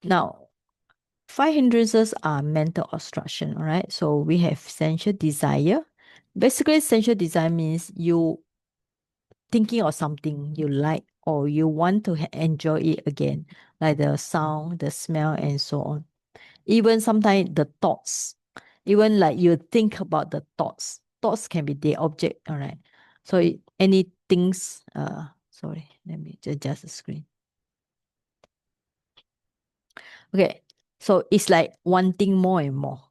Now, five hindrances are mental obstruction, all right? So we have sensual desire. Basically, sensual desire means you thinking of something you like or you want to enjoy it again, like the sound, the smell, and so on. Even sometimes the thoughts, even like you think about the thoughts. Thoughts can be the object, all right? So any things, sorry, let me adjust the screen. Okay, so it's like wanting more and more.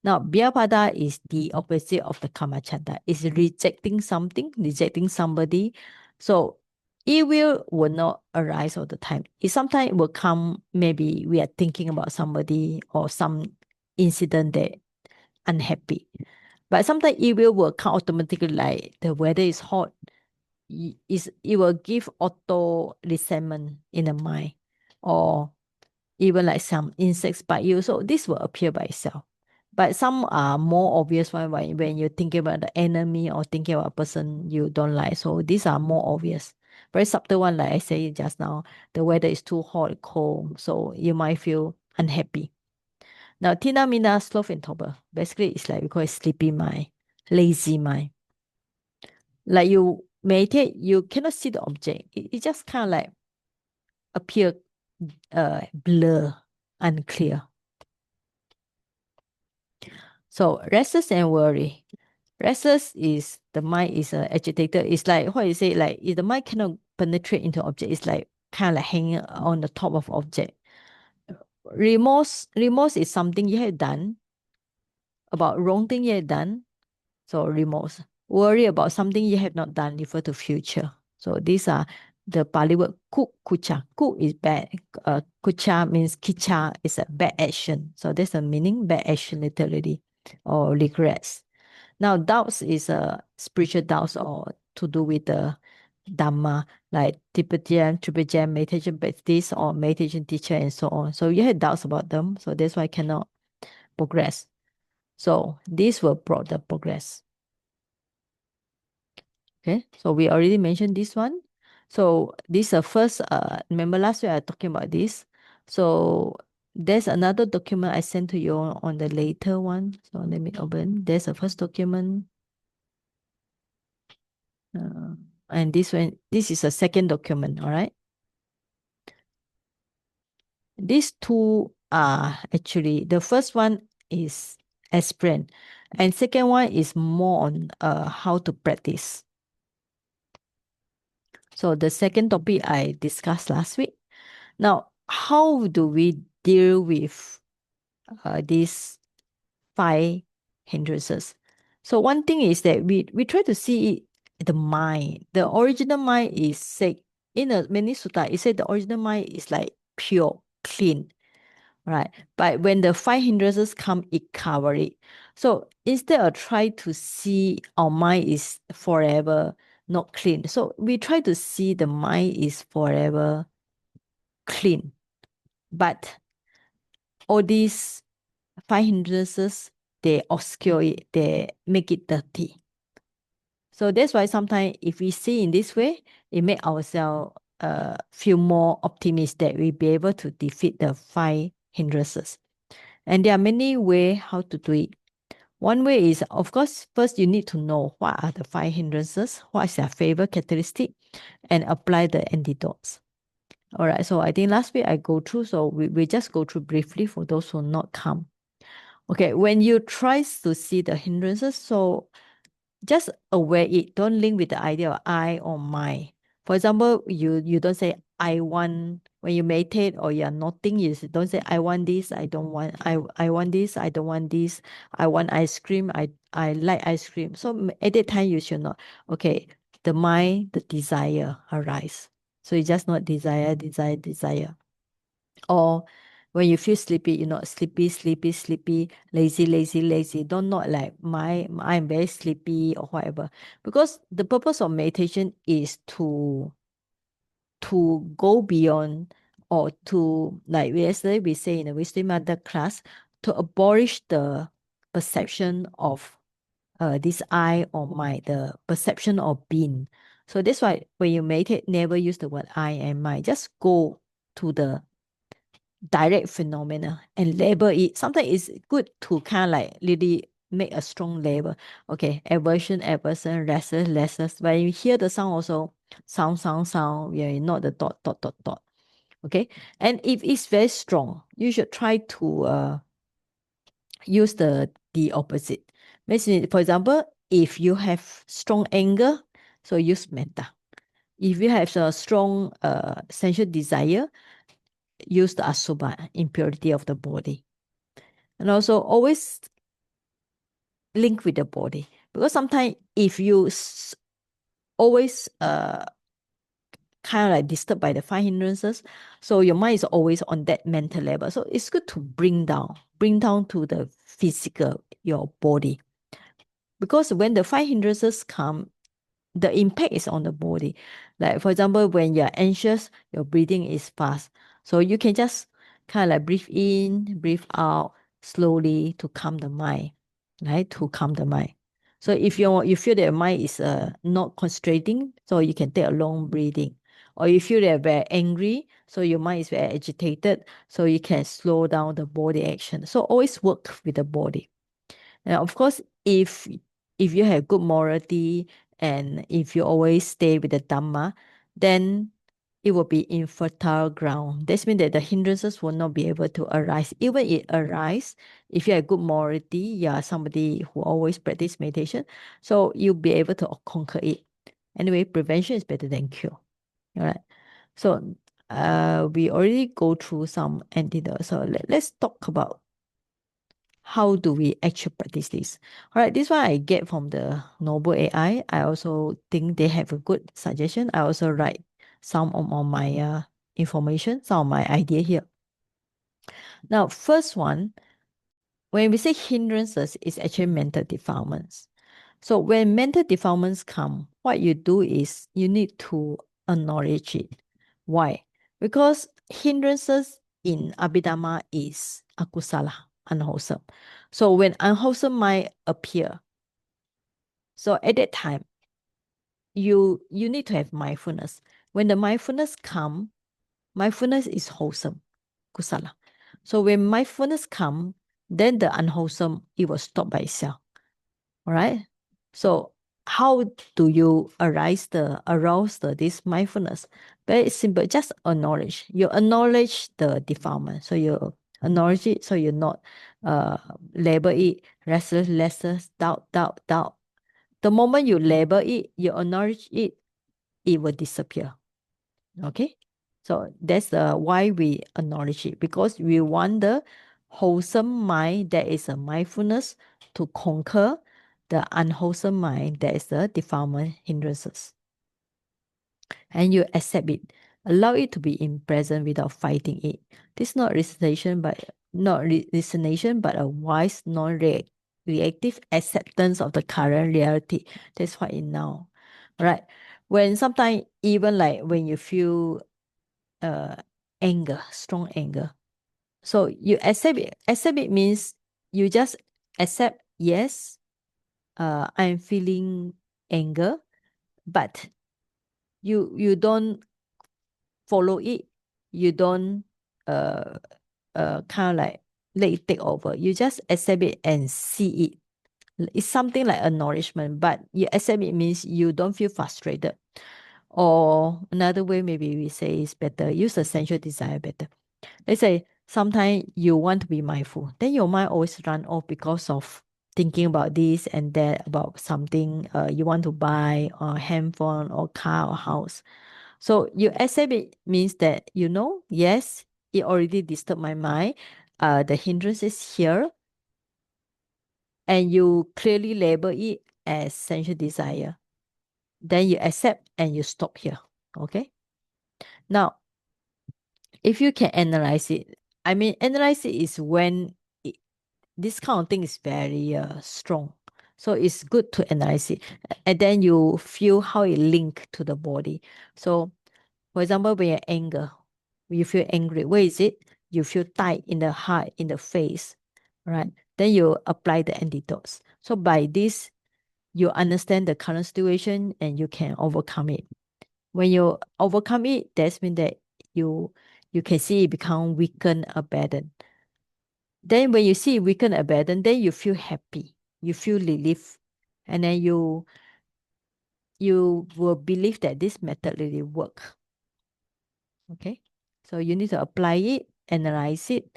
Now, Biapada is the opposite of the Kamachanda. It's rejecting something, rejecting somebody. So ill will not arise all the time. It sometimes will come, maybe we are thinking about somebody or some incident that unhappy. But sometimes ill will come automatically, like the weather is hot. It will give auto resentment in the mind. Or even like some insects bite you. So this will appear by itself. But some are more obvious one when you're thinking about the enemy or thinking about a person you don't like. So these are more obvious. Very subtle one, like I said just now, the weather is too hot, cold, so you might feel unhappy. Now, Tina Mina, sloth and torpor. Basically, it's like we call it sleepy mind, lazy mind. Like you meditate, you cannot see the object. It just kind of like appear blur, unclear. So restless and worry. Restless is the mind is agitated. It's like what you say, like if the mind cannot penetrate into object, it's like kind of like hanging on the top of object. Remorse is something you have done about wrong thing you have done. So remorse. Worry about something you have not done, refer to future. So these are the Pali word kuk kucha. Kuk is bad. Kucha means kicha is a bad action. So that's the meaning, bad action literally, or regrets. Now, doubts is a spiritual doubts or to do with the Dhamma, like Tibetan, Triple Jam, meditation practice or meditation teacher and so on. So you had doubts about them. So that's why I cannot progress. So this will brought the progress. Okay, so we already mentioned this one. So this is the first, remember last week I talking about this. So there's another document I sent to you on the later one. So let me open. There's the first document. And this is a second document, all right? These two are actually, the first one is aspirant, and second one is more on how to practice. So the second topic I discussed last week. Now, how do we deal with these five hindrances? So one thing is that we try to see the mind. The original mind is said in a many sutta, it said the original mind is like pure, clean, right? But when the five hindrances come, it cover it. So instead of try to see our mind is forever not clean, so we try to see the mind is forever clean. But all these five hindrances, they obscure it, they make it dirty. So that's why sometimes if we see in this way, it make ourselves feel more optimistic that we be able to defeat the five hindrances. And there are many ways how to do it. One way is, of course, first you need to know what are the five hindrances, what is their favorite characteristic, and apply the antidotes. All right, so I think last week I go through, so we just go through briefly for those who not come. Okay, when you try to see the hindrances, so just aware it. Don't link with the idea of I or my. For example, you don't say I want when you meditate or you're noting, don't say I want this, I don't want I want this, I don't want this, I want ice cream, I like ice cream. So at that time you should not. Okay, the mind, the desire arise. So you just not desire, desire, desire. Or when you feel sleepy, you know, sleepy, sleepy, sleepy, lazy, lazy, lazy. Don't not like I'm very sleepy or whatever. Because the purpose of meditation is to go beyond or to like yesterday we say in the wisdom mother class to abolish the perception of this I or my, the perception of being. So that's why when you meditate, never use the word I and my. Just go to the direct phenomena and label it. Sometimes it's good to kind of like really make a strong label. Okay, aversion, aversion, restless, restless. When you hear the sound also, sound, yeah, not the dot, dot, dot, dot. Okay, and if it's very strong, you should try to use the opposite. Means, for example, if you have strong anger, so use metta. If you have a strong sensual desire, use the asubha, impurity of the body. And also always link with the body. Because sometimes if you always kind of like disturbed by the five hindrances, so your mind is always on that mental level. So it's good to bring down to the physical, your body. Because when the five hindrances come, the impact is on the body. Like for example, when you're anxious, your breathing is fast. So you can just kind of like breathe in, breathe out slowly to calm the mind, right? To calm the mind. So if you feel that your mind is not concentrating, so you can take a long breathing. Or you feel that you're very angry, so your mind is very agitated, so you can slow down the body action. So always work with the body. And of course, if you have good morality and if you always stay with the Dhamma, then it will be infertile ground. This means that the hindrances will not be able to arise. Even it arise, if you have good morality, you are somebody who always practice meditation, so you'll be able to conquer it. Anyway, prevention is better than cure. All right. So we already go through some antidotes. So let's talk about how do we actually practice this? All right, this one I get from the Noble AI. I also think they have a good suggestion. I also write some of my information, some of my idea here. Now, first one, when we say hindrances, it's actually mental defilements. So when mental defilements come, what you do is you need to acknowledge it. Why? Because hindrances in Abhidhamma is akusala, unwholesome. So when unwholesome mind appear, so at that time, you need to have mindfulness. When the mindfulness come, mindfulness is wholesome, kusala. So when mindfulness come, then the unwholesome, it will stop by itself. All right. So how do you arouse this mindfulness? Very simple. Just acknowledge. You acknowledge the defilement. So you acknowledge it. So you not label it restless, restless, doubt. The moment you label it, you acknowledge it, it will disappear. Okay. So that's why we acknowledge it, because we want the wholesome mind that is a mindfulness to conquer the unwholesome mind that is the defilement hindrances. And you accept it. Allow it to be in present without fighting it. This is not resignation, but a wise, non-reactive acceptance of the current reality. That's what it now. Right. When sometimes even like when you feel uh anger, strong anger. So you accept it. Accept it means you just accept, yes, I'm feeling anger, but you don't follow it. You don't uh kind of like let it take over. You just accept it and see it. It's something like acknowledgement, but you accept it means you don't feel frustrated. Or another way maybe we say is better, use the sensual desire better. Let's say sometimes you want to be mindful, then your mind always run off because of thinking about this and that, about something you want to buy, or handphone or car or house. So you accept it means that yes, it already disturbed my mind. The hindrance is here, and you clearly label it as sensual desire. Then you accept and you stop here. Okay. Now, if you can analyze it, I mean, analyze it is when this kind of thing is very strong. So it's good to analyze it. And then you feel how it link to the body. So for example, when you're angry, when you feel angry, where is it? You feel tight in the heart, in the face, right? Then you apply the antidotes. So by this, you understand the current situation and you can overcome it. When you overcome it, that means that you you can see it become weaken, abandoned. Then when you see it weaken, abandoned, then you feel happy, you feel relief, and then you will believe that this method really work. Okay, so you need to apply it, analyze it,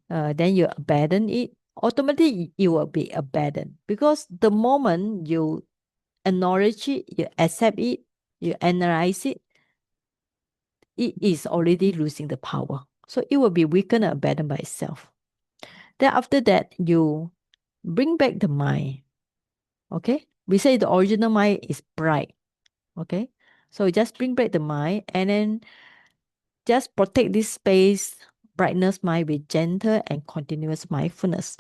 then you abandon it. Automatically, it will be abandoned because the moment you acknowledge it, you accept it, you analyze it, it is already losing the power. So it will be weakened and abandoned by itself. Then after that, you bring back the mind. Okay, we say the original mind is bright. Okay, so just bring back the mind and then just protect this space, brightness mind with gentle and continuous mindfulness.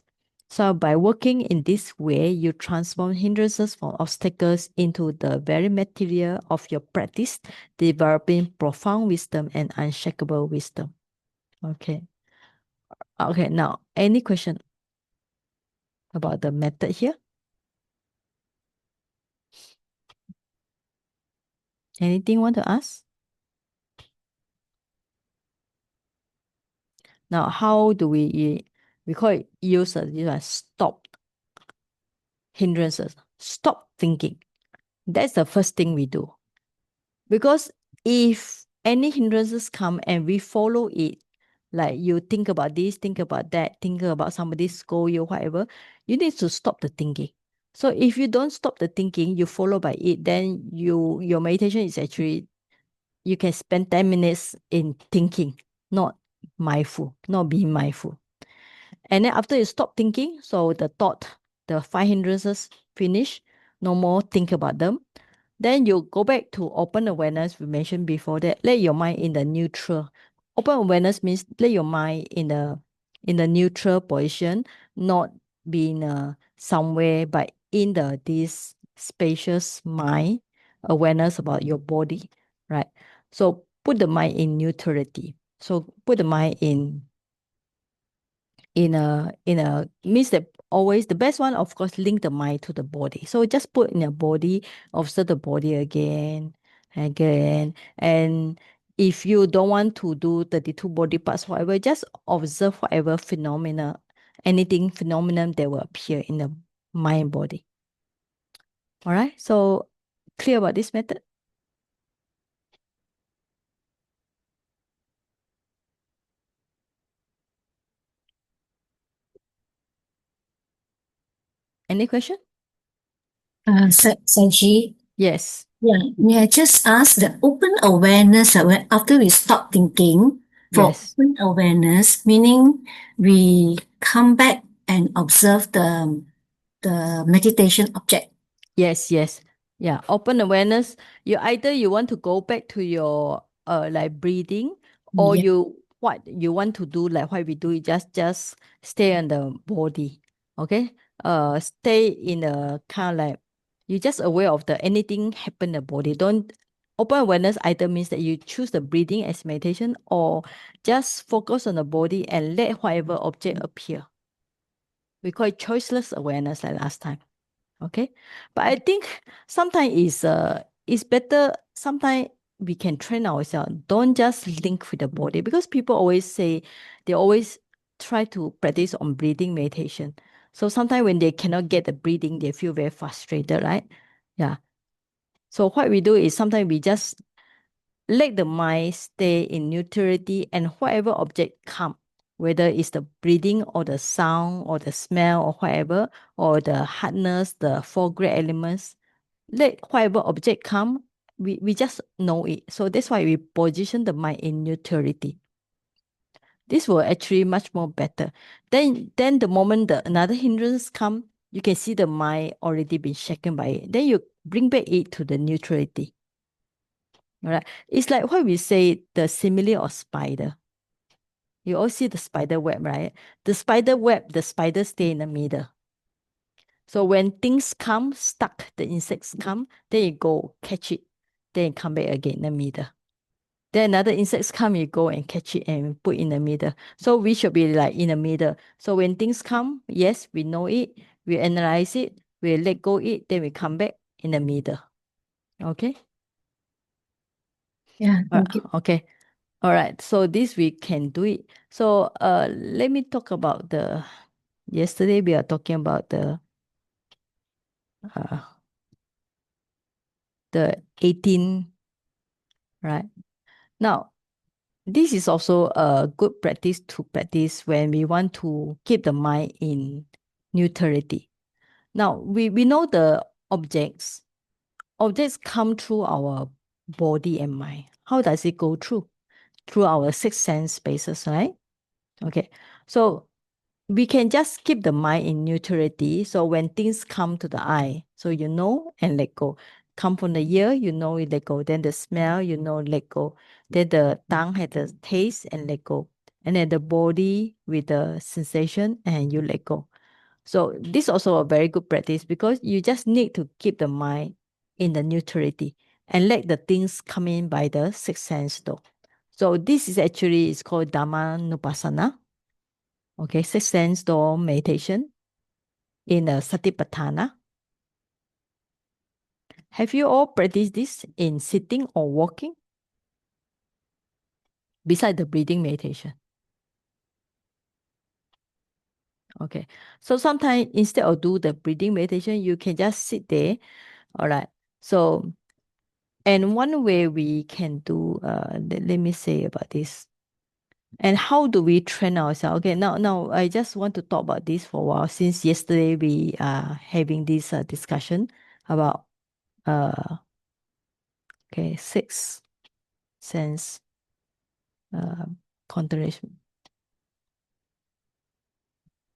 So by working in this way, you transform hindrances from obstacles into the very material of your practice, developing profound wisdom and unshakable wisdom. Okay. Okay, now any question about the method here? Anything want to ask? Now, how do we call it use this one, stop hindrances, stop thinking. That's the first thing we do. Because if any hindrances come and we follow it, like you think about this, think about that, think about somebody scold you, whatever, you need to stop the thinking. So if you don't stop the thinking, you follow by it, then your meditation is actually, you can spend 10 minutes in thinking, not mindful, not being mindful. And then after you stop thinking, so the thought, the five hindrances finish, no more think about them. Then you go back to open awareness. We mentioned before that let your mind in the neutral. Open awareness means let your mind in the neutral position, not being somewhere, but in the this spacious mind awareness about your body, right? So put the mind in neutrality. So put the mind in a means that always the best one, of course, link the mind to the body. So just put in your body, observe the body again, again. And if you don't want to do 32 body parts, whatever, just observe whatever phenomena, anything phenomenon that will appear in the mind body. All right. So clear about this method? Any question? Sanchi, Yes. yeah, may I just ask the open awareness after we stop thinking for Yes. open awareness, meaning we come back and observe the meditation object. Yes, yes. Yeah. Open awareness. You either you want to go back to your like breathing, or Yeah. you what you want to do, like what we do, you just stay on the body. Okay? Stay in a kind of like you just aware of the anything happen in the body. Don't open awareness either means that you choose the breathing as meditation or just focus on the body and let whatever object appear. We call it choiceless awareness like last time. Okay, but I think sometimes it's better. Sometimes we can train ourselves. Don't just link with the body because people always say they always try to practice on breathing meditation. So sometimes when they cannot get the breathing, they feel very frustrated, right? Yeah. So what we do is sometimes we just let the mind stay in neutrality and whatever object come, whether it's the breathing or the sound or the smell or whatever, or the hardness, the four great elements, let whatever object come, we just know it. So that's why we position the mind in neutrality. This will actually much more better. Then the moment the another hindrance come, you can see the mind already been shaken by it. Then you bring back it to the neutrality. All right. It's like what we say, the simile of spider. You all see the spider web, right? The spider web, the spider stay in the middle. So when things come, stuck, the insects come, then you go catch it, then you come back again in the middle. Then another insects come, you go and catch it and put in the middle. So we should be like in the middle. So when things come, yes, we know it, we analyze it, we let go it, then we come back in the middle. Okay? Yeah, thank you. Okay. All right, so this we can do it. So let me talk about yesterday we are talking about uh, the 18, right? Now, this is also a good practice to practice when we want to keep the mind in neutrality. Now, we know the objects. Objects come through our body and mind. How does it go through? Through our six sense spaces, right? Okay. So we can just keep the mind in neutrality. So when things come to the eye, so you know and let go. Come from the ear, you know, you let go. Then the smell, you know, let go. Then the tongue had the taste and let go. And then the body with the sensation and you let go. So this is also a very good practice because you just need to keep the mind in the neutrality and let the things come in by the sixth sense door. So this is actually it's called Dhamma Nupassana. Okay, sixth sense door meditation in a Satipatthana. Have you all practiced this in sitting or walking? Beside the breathing meditation. Okay. So sometimes instead of do the breathing meditation, you can just sit there. All right. So, and one way we can do, let me say about this. And how do we train ourselves? Okay, now I just want to talk about this for a while since yesterday we are having this discussion about uh okay, six sense uh, contemplation.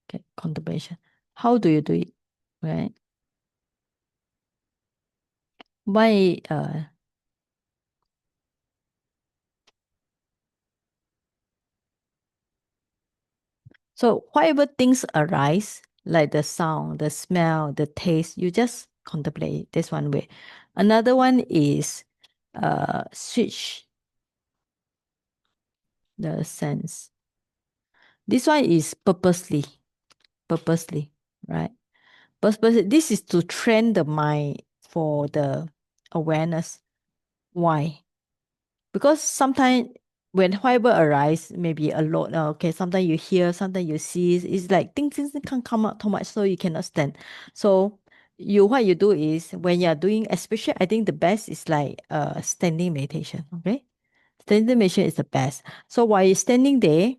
Okay, contemplation. How do you do it? Right? Why? So whatever things arise, like the sound, the smell, the taste, you just contemplate. That's one way. Another one is switch the sense. This one is purposely, right? Purposely. This is to train the mind for the awareness. Why? Because sometimes when whatever arise, maybe a lot. Okay, sometimes you hear, sometimes you see. It's like things can't come out too much, so you cannot stand. So what you do is when you are doing, especially I think the best is like standing meditation. Okay, standing meditation is the best. So while you're standing there,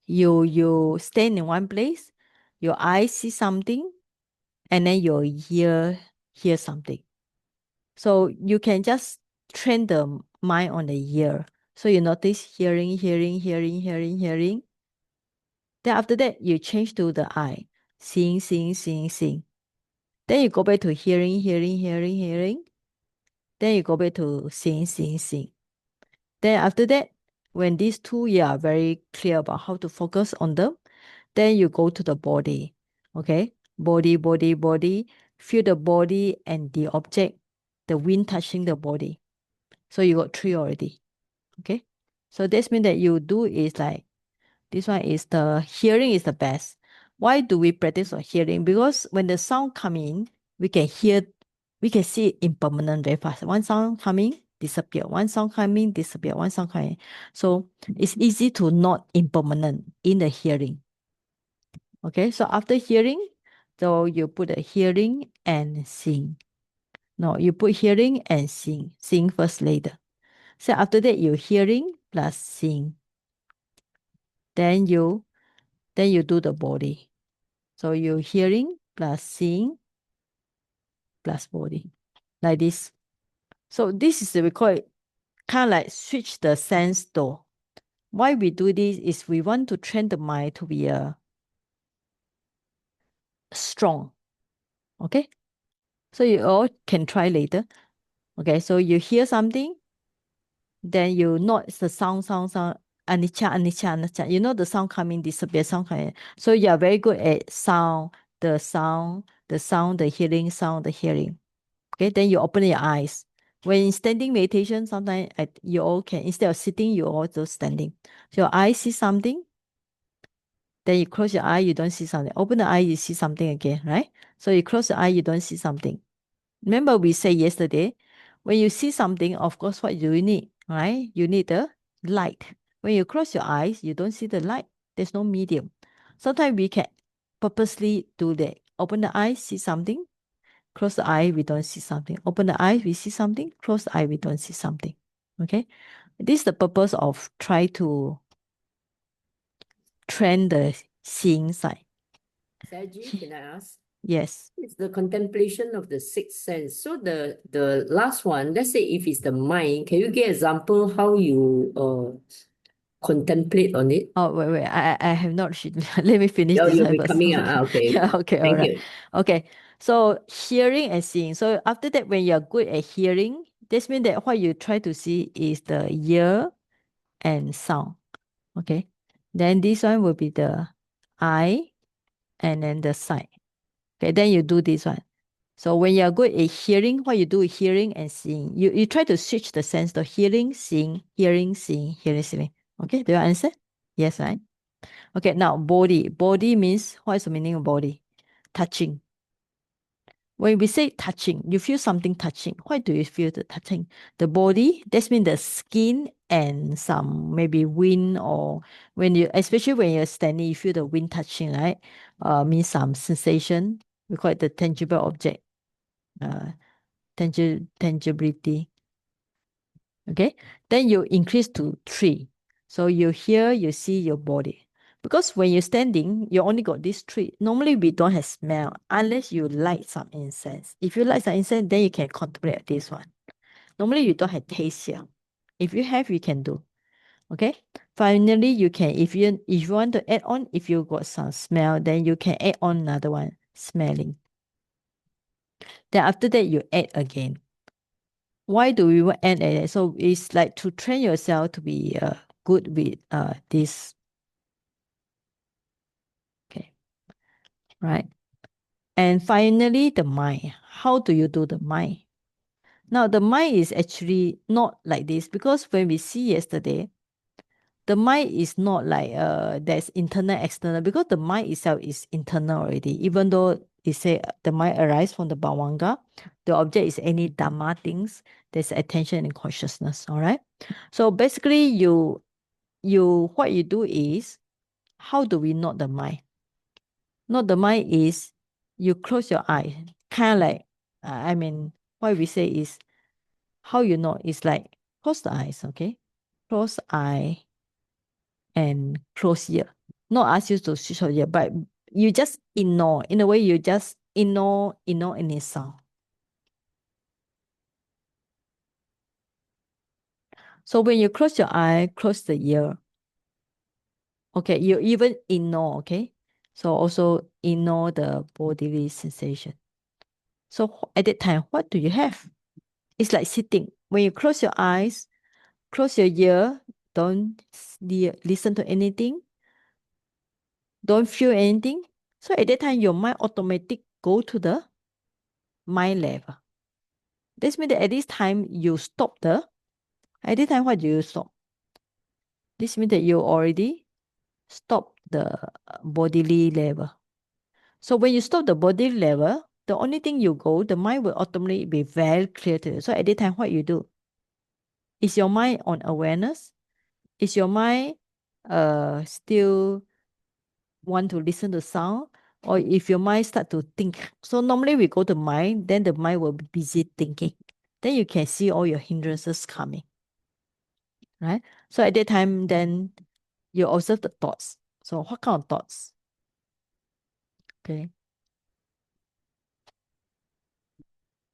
you stand in one place, your eyes see something, and then your ear hear something. So you can just train the mind on the ear. So you notice hearing, hearing, hearing, hearing, hearing. Then after that, you change to the eye, seeing, seeing, seeing, seeing. Then you go back to hearing, hearing, hearing, hearing. Then you go back to seeing, seeing, seeing. Then after that, when these two you are very clear about how to focus on them, then you go to the body. Okay? Body, body, body. Feel the body and the object, the wind touching the body. So you got three already. Okay. So this means that you do is like this one is the hearing is the best. Why do we practice on hearing? Because when the sound come in, we can hear, we can see it impermanent very fast. One sound coming, disappear. One sound coming, disappear. One sound coming. So it's easy to not impermanent in the hearing. Okay. So after hearing, so you put a hearing and seeing. No, you put hearing and seeing. Seeing first later. So after that, you hearing plus seeing. Then you do the body. So you hearing plus seeing plus body. Like this. So this is we call it kind of like switch the sense door. Why we do this is we want to train the mind to be strong. Okay? So you all can try later. Okay, so you hear something, then you know it's the sound, anicca, anicca, anicca. You know the sound coming, disappear, sound coming. So you are very good at the hearing, sound, the hearing. Okay, then you open your eyes. When in standing meditation, sometimes you all can, instead of sitting, you also standing. So your eyes see something, then you close your eye, you don't see something. Open the eye, you see something again, right? So you close the eye, you don't see something. Remember we said yesterday, when you see something, of course, what do you need? right? You need the light. When you close your eyes, you don't see the light. There's no medium. Sometimes we can purposely do that. Open the eyes, see something. Close the eye, we don't see something. Open the eyes, we see something. Close the eye, we don't see something. Okay? This is the purpose of try to train the seeing side. Saji, can I ask? Yes. It's the contemplation of the sixth sense. So the last one, let's say if it's the mind, can you give example how you contemplate on it? Oh, wait. I have not. Let me finish Oh, this you'll one be first. coming Okay. okay. Yeah, okay, all Thank right. you. Okay. So hearing and seeing. So after that, when you're good at hearing, this means that what you try to see is the ear and sound. Okay. Then this one will be the eye and then the sight. Okay, then you do this one. So when you're good at hearing, what you do is hearing and seeing. You try to switch the sense to hearing, seeing, hearing, seeing, hearing, seeing. Okay, do you understand? Yes, right? Okay, now body. Body means, what is the meaning of body? Touching. When we say touching, you feel something touching. Why do you feel the touching? The body, that means the skin and some maybe wind, or when you, especially when you're standing, you feel the wind touching, right? Means some sensation. We call it the tangible object. Tangibility. Okay, then you increase to 3. So you hear, you see your body. Because when you're standing, you only got these 3. Normally, we don't have smell unless you light some incense. If you light some incense, then you can contemplate this one. Normally, you don't have taste here. If you have, you can do. Okay. Finally, you can, if you want to add on, if you got some smell, then you can add on another one, smelling. Then after that, you add again. Why do we want add that? So it's like to train yourself to be good with this. Okay, right? And finally, the mind. How do you do the mind? Now, the mind is actually not like this, because when we see yesterday, the mind is not like there's internal, external, because the mind itself is internal already. Even though it say the mind arises from the bhavanga, the object is any dharma things, there's attention and consciousness. All right. So basically, what you do is, how do we note the mind? Note the mind is you close your eye, kind of like, what we say is, how you know is like close the eyes, okay? Close eye and close ear. Not ask you to switch your ear, but you just ignore. In a way, you just ignore any sound. So when you close your eye, close the ear. Okay, you even ignore, okay? So also ignore the bodily sensation. So at that time, what do you have? It's like sitting. When you close your eyes, close your ear, don't listen to anything, don't feel anything. So at that time, your mind automatic go to the mind level. This means that at this time, you stop at this time, what do you stop? This means that you already stop the bodily level. So when you stop the body level, the only thing you go, the mind will automatically be very clear to you. So at that time, what you do? Is your mind on awareness? Is your mind still want to listen to sound? Or if your mind start to think. So normally we go to mind, then the mind will be busy thinking. Then you can see all your hindrances coming. Right? So at that time, then you observe the thoughts. So what kind of thoughts? Okay.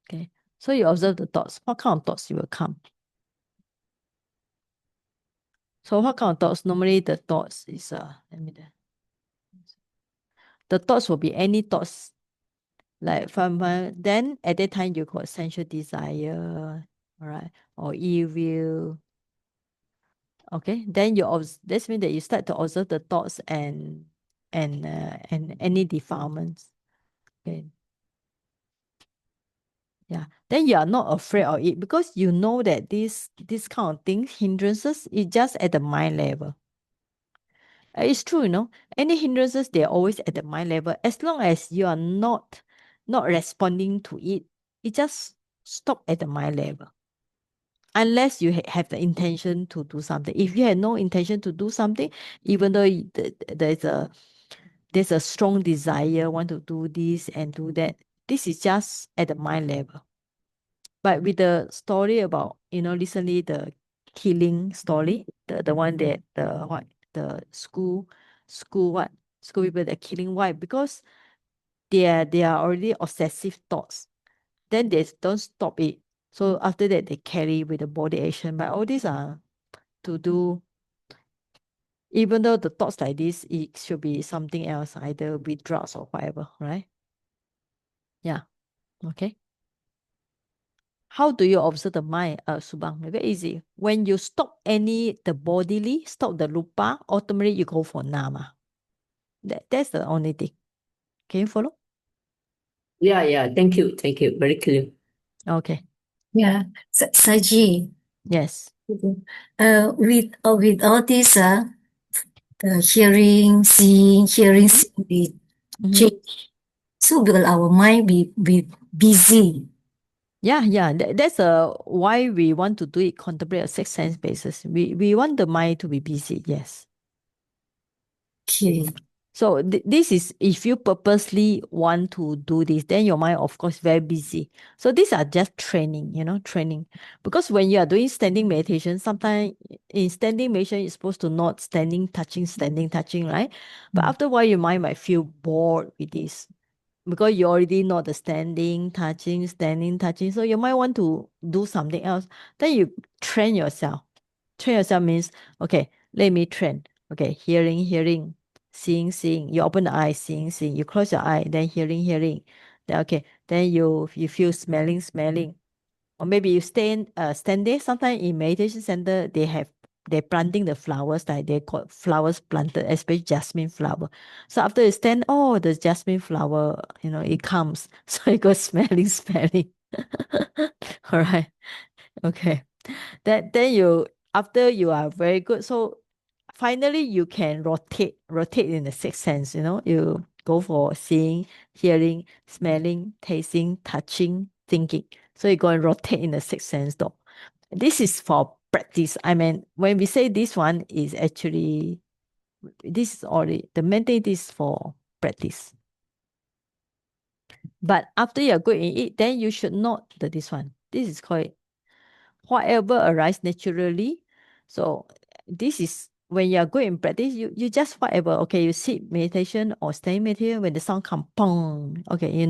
Okay. So you observe the thoughts. What kind of thoughts will come? So what kind of thoughts? Normally the thoughts is the thoughts will be any thoughts. Like then at that time you got sensual desire, all right, or evil. Okay. Then this means that you start to observe the thoughts and any defilements. Okay. Yeah. Then you are not afraid of it, because you know that this kind of things, hindrances, is just at the mind level. It's true, any hindrances, they're always at the mind level. As long as you are not responding to it, it just stop at the mind level. unless you have the intention to do something. If you had no intention to do something, even though there's a strong desire, want to do this and do that, this is just at the mind level. But with the story about, recently the killing story, the one that the school people that killing. Why? Because they are already obsessive thoughts. Then they don't stop it. So after that they carry with the body action. But all these are to do, even though the thoughts like this, it should be something else, either with drugs or whatever, right? Yeah. Okay. How do you observe the mind, Subang? Very easy. When you stop the bodily, stop the rupa, ultimately you go for nama. That's the only thing. Can you follow? Yeah. Thank you. Very clear. Okay. Yeah, Saji, Yes. with all this, the hearing, seeing, we Mhm. change. So will our mind be busy? Yeah. That's why we want to do it, contemplate a sixth sense basis. We want the mind to be busy. Yes. Okay. So this is, if you purposely want to do this, then your mind, of course, very busy. So these are just training, training. Because when you are doing standing meditation, sometimes in standing meditation, you're supposed to not standing, touching, right? But after a while, your mind might feel bored with this, because you already know the standing, touching, so you might want to do something else. Then you train yourself. Train yourself means, okay, let me train. Okay, hearing, seeing. You open the eye, seeing. You close your eye, then hearing. Then okay, then you feel smelling. Or maybe you stand there. Sometimes in meditation center, they're planting the flowers, like they got flowers planted, especially jasmine flower. So after you stand, oh, the jasmine flower, it comes. So you go smelling. All right. Okay. Then you, after you are very good, so finally you can rotate in the sixth sense. You go for seeing, hearing, smelling, tasting, touching, thinking. So you go and rotate in the sixth sense though. This is for practice. I mean, when we say this one is actually, this is already the main thing is for practice. But after you're good in it, then you should not do this one. This is called whatever arises naturally. So this is when you are good in practice, you just whatever. Okay, you sit meditation or stay meditation, when the sound come, pong. Okay,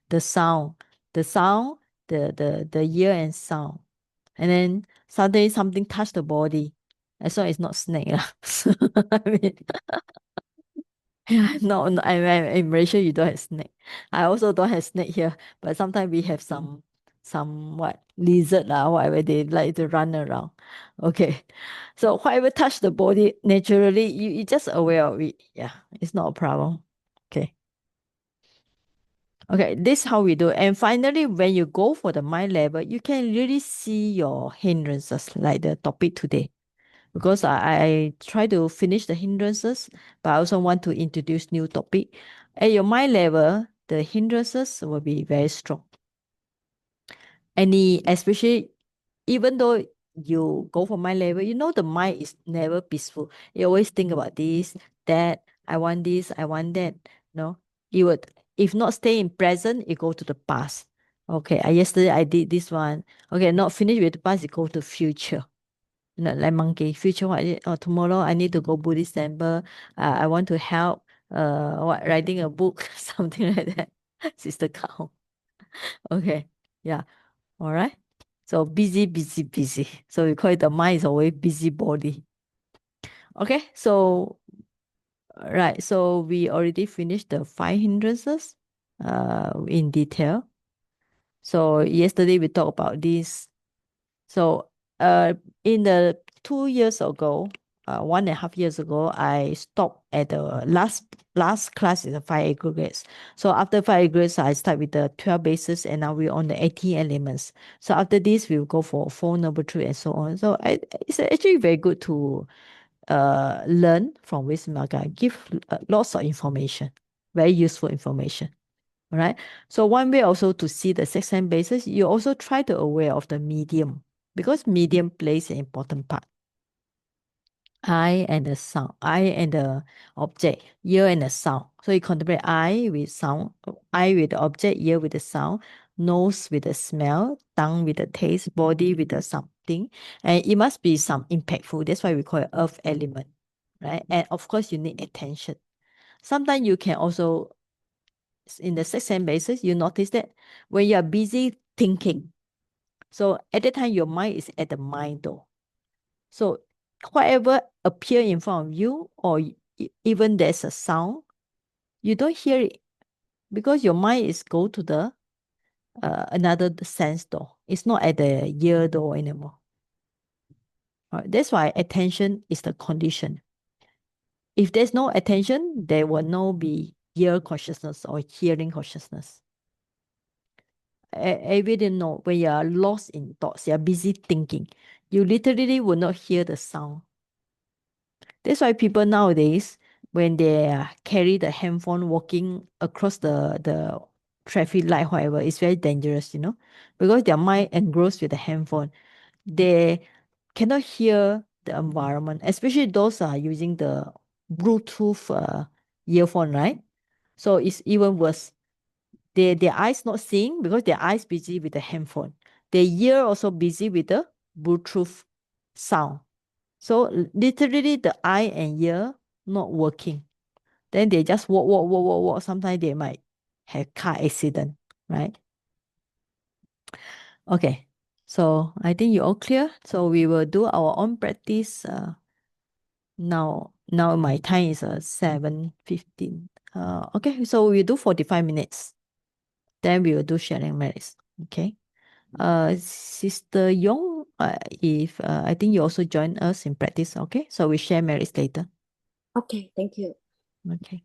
the sound, the sound, the ear and sound, and then suddenly something touch the body. As long as it's not snake lah. I mean, yeah, no, I'm in Malaysia, you don't have snake. I also don't have snake here, but sometimes we have some what lizard lah, whatever they like to run around. Okay, so whatever touch the body naturally, you just aware of it. Yeah, it's not a problem. Okay. Okay, this is how we do. And finally, when you go for the mind level, you can really see your hindrances, like the topic today. Because I try to finish the hindrances, but I also want to introduce new topic. At your mind level, the hindrances will be very strong. Especially even though you go for mind level, the mind is never peaceful. You always think about this, that, I want this, I want that. No, you would, if not stay in present, you go to the past. Okay, yesterday I did this one. Okay, not finished with the past, you go to future. Like monkey, future what? Tomorrow I need to go Buddhist temple. I want to help. Writing a book, something like that. Sister cow. Okay, yeah, all right. So busy. So we call it the mind is always busybody. Okay, so right. So we already finished the five hindrances, in detail. So yesterday we talked about this. So, in the 2 years ago, 1.5 years ago, I stopped at the last class is the five aggregates. So after five aggregates, I start with the 12 bases, and now we're on the 18 elements. So after this, we'll go for four noble truth and so on. So it's actually very good to learn from Wisdom Marga. Give lots of information, very useful information. All right. So one way also to see the six sense basis, you also try to aware of the medium. because medium plays an important part. Eye and the sound, eye and the object, ear and the sound. So you contemplate eye with sound, eye with the object, ear with the sound, nose with the smell, tongue with the taste, body with the something. And it must be some impactful. That's why we call it earth element, right? And of course, you need attention. Sometimes you can also, in the sixth sense basis, you notice that when you are busy thinking, so at that time, your mind is at the mind though. So whatever appear in front of you, or even there's a sound, you don't hear it because your mind is go to the another sense door. It's not at the ear door anymore. That's why attention is the condition. If there's no attention, there will no be ear consciousness or hearing consciousness. Everybody know when you are lost in thoughts, you are busy thinking, you literally will not hear the sound. That's why people nowadays, when they carry the handphone walking across the traffic light, whatever, it's very dangerous, because their mind engrossed with the handphone. They cannot hear the environment, especially those are using the Bluetooth earphone, right? So it's even worse. Their eyes not seeing because their eyes busy with the handphone. Their ear also busy with the Bluetooth sound. So literally the eye and ear not working. Then they just walk. Sometimes they might have car accident, right? Okay. So I think you're all clear. So we will do our own practice. Now my time is 7:15. Okay, so we do 45 minutes. Then we will do sharing merits. Okay. Sister Yong, if I think you also join us in practice, okay? So we share merits later. Okay, thank you. Okay.